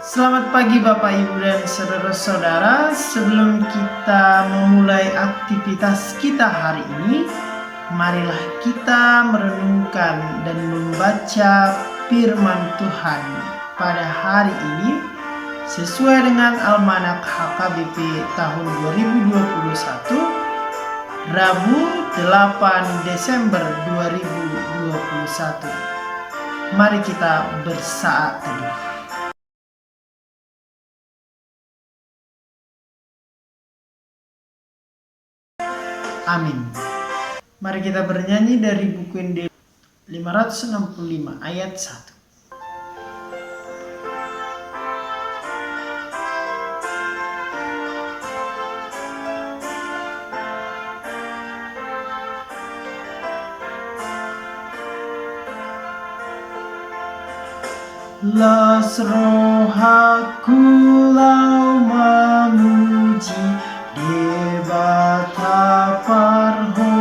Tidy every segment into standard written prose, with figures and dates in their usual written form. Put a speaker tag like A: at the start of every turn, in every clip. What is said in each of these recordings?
A: Selamat pagi Bapak Ibu dan saudara-saudara. Sebelum kita memulai aktivitas kita hari ini, marilah kita merenungkan dan membaca firman Tuhan pada hari ini sesuai dengan Almanak HKBP tahun 2021, Rabu 8 Desember 2021. Mari kita bersaat teduh. Amin. Mari kita bernyanyi dari buku Ende 565 ayat 1. Las rohaku lau memuji debata parholongi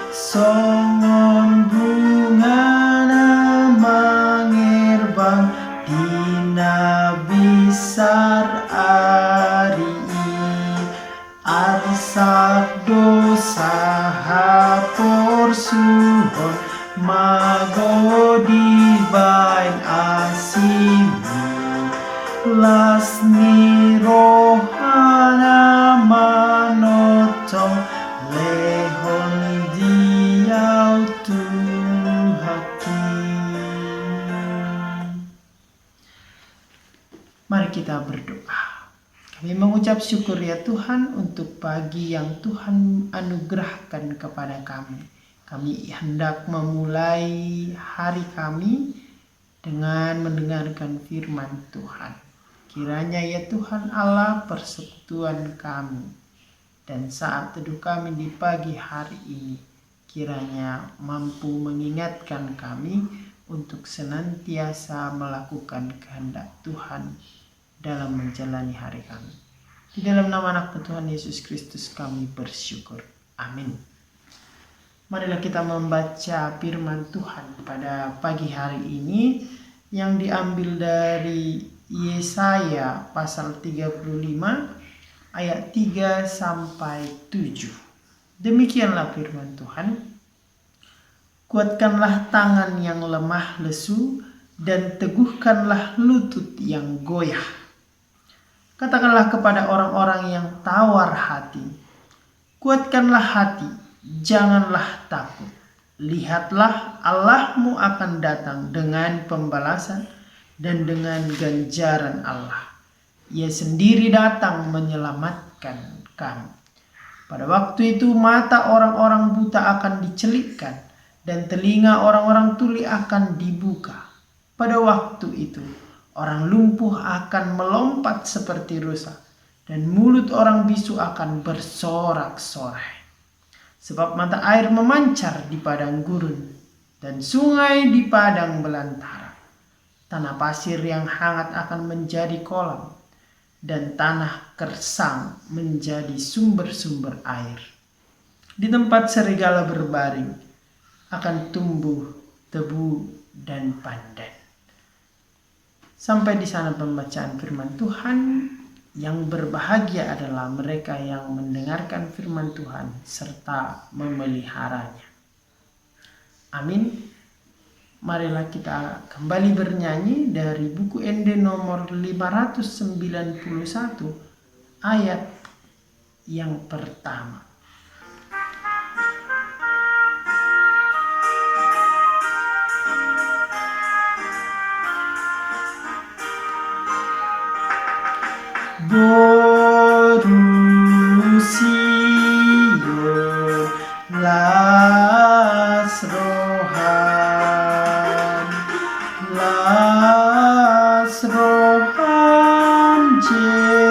A: songon bungana mangerbang dina bisar arii arsak dosa hapor suhon magodi bain asimi lasni rohana manotong lehon diau tuhaki. Mari kita berdoa. Kami mengucap syukur ya Tuhan untuk pagi yang Tuhan anugerahkan kepada kami. Kami hendak memulai hari kami dengan mendengarkan firman Tuhan. Kiranya ya Tuhan Allah persekutuan kami dan saat teduh kami di pagi hari ini, kiranya mampu mengingatkan kami untuk senantiasa melakukan kehendak Tuhan dalam menjalani hari kami. Di dalam nama anak Tuhan Yesus Kristus kami bersyukur. Amin. Marilah kita membaca firman Tuhan pada pagi hari ini yang diambil dari Yesaya pasal 35 ayat 3 sampai 7. Demikianlah firman Tuhan. Kuatkanlah tangan yang lemah lesu dan teguhkanlah lutut yang goyah. Katakanlah kepada orang-orang yang tawar hati, kuatkanlah hati, janganlah takut. Lihatlah Allahmu akan datang dengan pembalasan dan dengan ganjaran Allah. Ia sendiri datang menyelamatkan kamu. Pada waktu itu mata orang-orang buta akan dicelikkan dan telinga orang-orang tuli akan dibuka. Pada waktu itu orang lumpuh akan melompat seperti rusa dan mulut orang bisu akan bersorak-sorai. Sebab mata air memancar di padang gurun dan sungai di padang belantara. Tanah pasir yang hangat akan menjadi kolam dan tanah kersang menjadi sumber-sumber air. Di tempat serigala berbaring akan tumbuh tebu dan pandan. Sampai di sana pembacaan firman Tuhan. Yang berbahagia adalah mereka yang mendengarkan firman Tuhan serta memeliharanya. Amin. Marilah kita kembali bernyanyi dari buku Ende nomor 591 ayat yang pertama. Borusio las rohan Jerusalem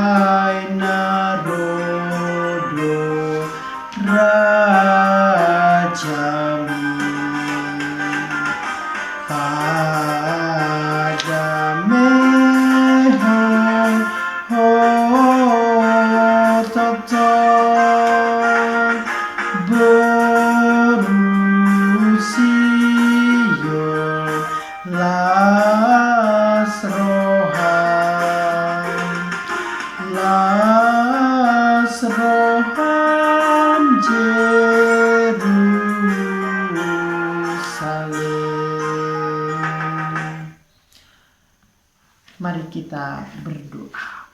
A: aina rodo rajami pada mehon las roham Jerusalem. Mari kita berdoa.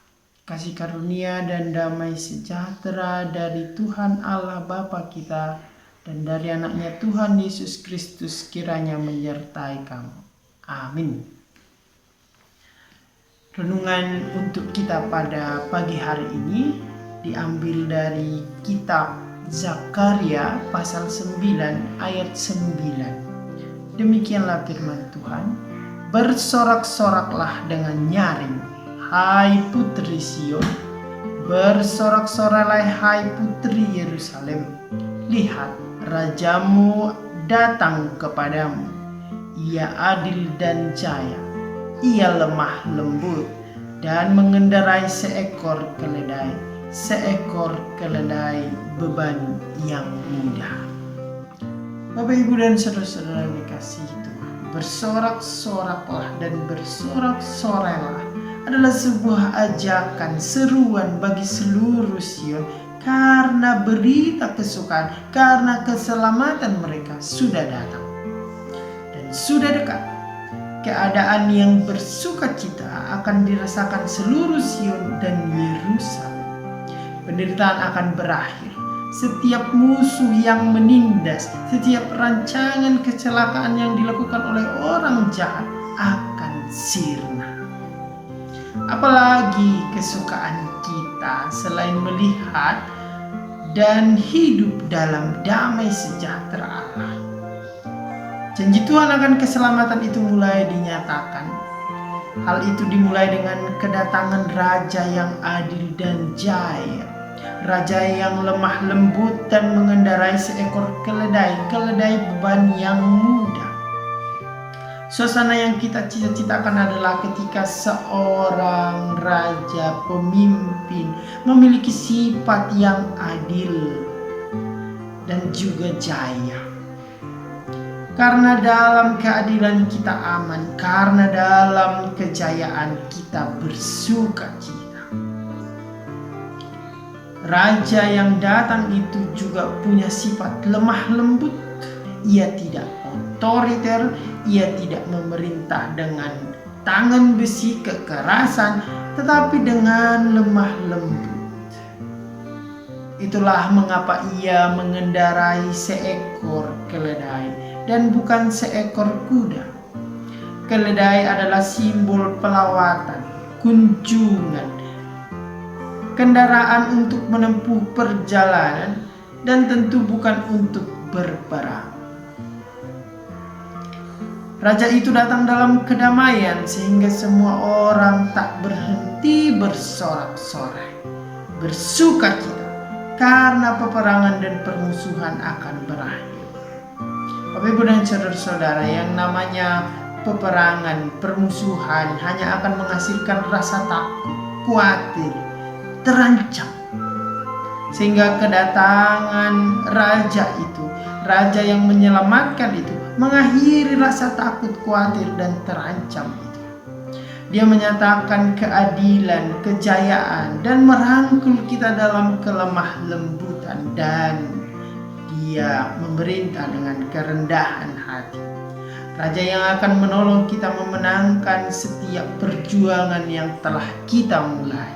A: Kasih karunia dan damai sejahtera dari Tuhan Allah Bapa kita dan dari anaknya Tuhan Yesus Kristus kiranya menyertai kamu. Amin. Renungan untuk kita pada pagi hari ini diambil dari kitab Zakaria pasal 9 ayat 9. Demikianlah firman Tuhan. Bersorak-soraklah dengan nyaring, hai putri Sion. Bersorak-soraklah hai putri Yerusalem. Lihat, rajamu datang kepadamu. Ia adil dan jaya. Ia lemah lembut dan mengendarai seekor keledai. Seekor keledai beban yang mudah. Bapak, Ibu, dan saudara-saudara yang dikasihi Tuhan, bersorak-soraklah dan bersorak-sorailah adalah sebuah ajakan, seruan bagi seluruh Sion karena berita kesukaan, karena keselamatan mereka sudah datang dan sudah dekat. Keadaan yang bersukacita akan dirasakan seluruh Sion dan Yerusalem. Penderitaan akan berakhir. Setiap musuh yang menindas, setiap rancangan kecelakaan yang dilakukan oleh orang jahat akan sirna. Apalagi kesukaan kita selain melihat dan hidup dalam damai sejahtera Allah. Janji Tuhan akan keselamatan itu mulai dinyatakan. Hal itu dimulai dengan kedatangan Raja yang adil dan jaya. Raja yang lemah lembut dan mengendarai seekor keledai beban yang mudah. Suasana yang kita cita-citakan adalah ketika seorang raja pemimpin memiliki sifat yang adil dan juga jaya. Karena dalam keadilan kita aman, karena dalam kejayaan kita bersukacita. Raja yang datang itu juga punya sifat lemah lembut. Ia tidak otoriter, ia tidak memerintah dengan tangan besi kekerasan, tetapi dengan lemah lembut. Itulah mengapa ia mengendarai seekor keledai dan bukan seekor kuda. Keledai adalah simbol pelawatan, kunjungan, kendaraan untuk menempuh perjalanan, dan tentu bukan untuk berperang. Raja itu datang dalam kedamaian sehingga semua orang tak berhenti bersorak-sorai, bersukacita karena peperangan dan permusuhan akan berakhir. Bapak, Ibu, dan saudara-saudara, yang namanya peperangan, permusuhan hanya akan menghasilkan rasa takut, khawatir, terancam. Sehingga kedatangan raja itu, raja yang menyelamatkan itu, mengakhiri rasa takut, khawatir, dan terancam itu. Dia menyatakan keadilan, kejayaan, dan merangkul kita dalam kelemah lembutan, dan dia memerintah dengan kerendahan hati. Raja yang akan menolong kita memenangkan setiap perjuangan yang telah kita mulai.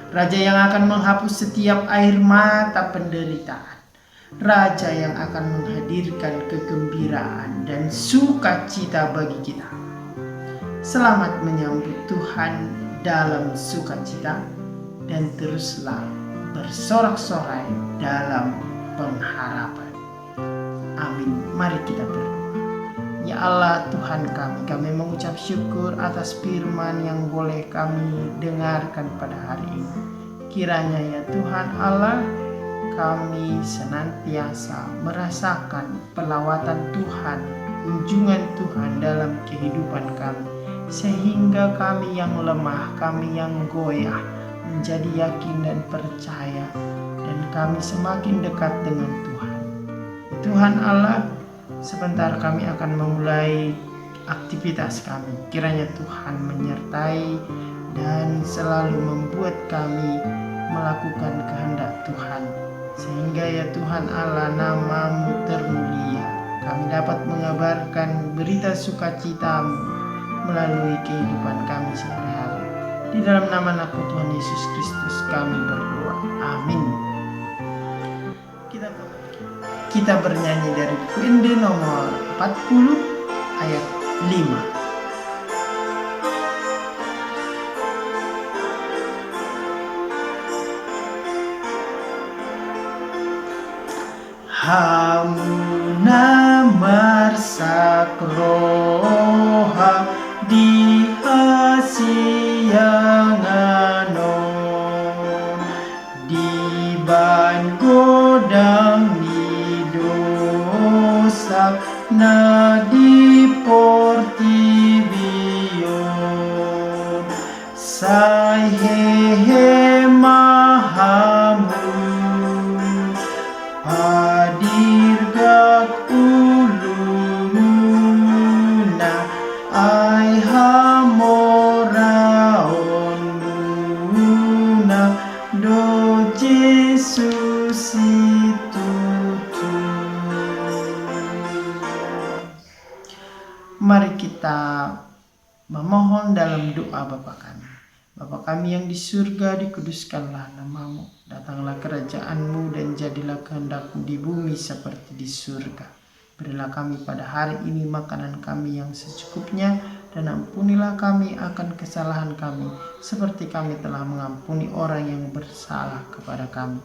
A: Raja yang akan menghapus setiap air mata penderitaan. Raja yang akan menghadirkan kegembiraan dan sukacita bagi kita. Selamat menyambut Tuhan dalam sukacita dan teruslah bersorak-sorai dalam pengharapan. Amin. Mari kita berdoa. Ya Allah Tuhan kami mengucap syukur atas firman yang boleh kami dengarkan pada hari ini. Kiranya ya Tuhan Allah, kami senantiasa merasakan pelawatan Tuhan, kunjungan Tuhan dalam kehidupan kami, sehingga kami yang lemah, kami yang goyah, menjadi yakin dan percaya, dan kami semakin dekat dengan Tuhan. Tuhan Allah, sebentar kami akan memulai aktivitas kami. Kiranya Tuhan menyertai dan selalu membuat kami melakukan kehendak Tuhan, sehingga ya Tuhan Allah, nama-Mu termulia. Kami dapat mengabarkan berita sukacita-Mu melalui kehidupan kami sehari-hari. Di dalam nama anak-Mu Tuhan Yesus Kristus kami berdoa. Amin. Kita bernyanyi dari Puende nomor 40 ayat 5. Hamuna marsak roha di hasianganon di ban godang di dosa na di portibion sai hehe mahamu hadirgat uluna ai hamoraon muna do Jesus itu. Mari kita memohon dalam doa Bapa kami. Bapa kami yang di surga, dikuduskanlah nama-Mu. Datanglah kerajaan-Mu dan jadilah kehendak-Mu di bumi seperti di surga. Berilah kami pada hari ini makanan kami yang secukupnya, dan ampunilah kami akan kesalahan kami, seperti kami telah mengampuni orang yang bersalah kepada kami.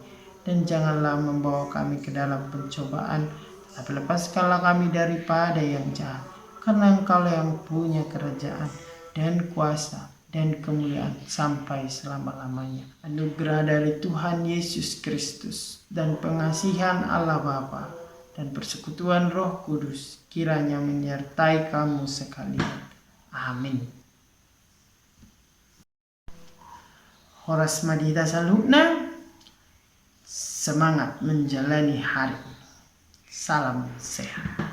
A: Dan janganlah membawa kami ke dalam pencobaan, tapi lepaskanlah kami daripada yang jahat. Karena Engkau yang punya kerajaan dan kuasa dan kemuliaan sampai selama-lamanya. Anugerah dari Tuhan Yesus Kristus dan pengasihan Allah Bapa dan persekutuan Roh Kudus kiranya menyertai kamu sekalian. Amin. Horas Madita Salukna, semangat menjalani hari. Salam sehat.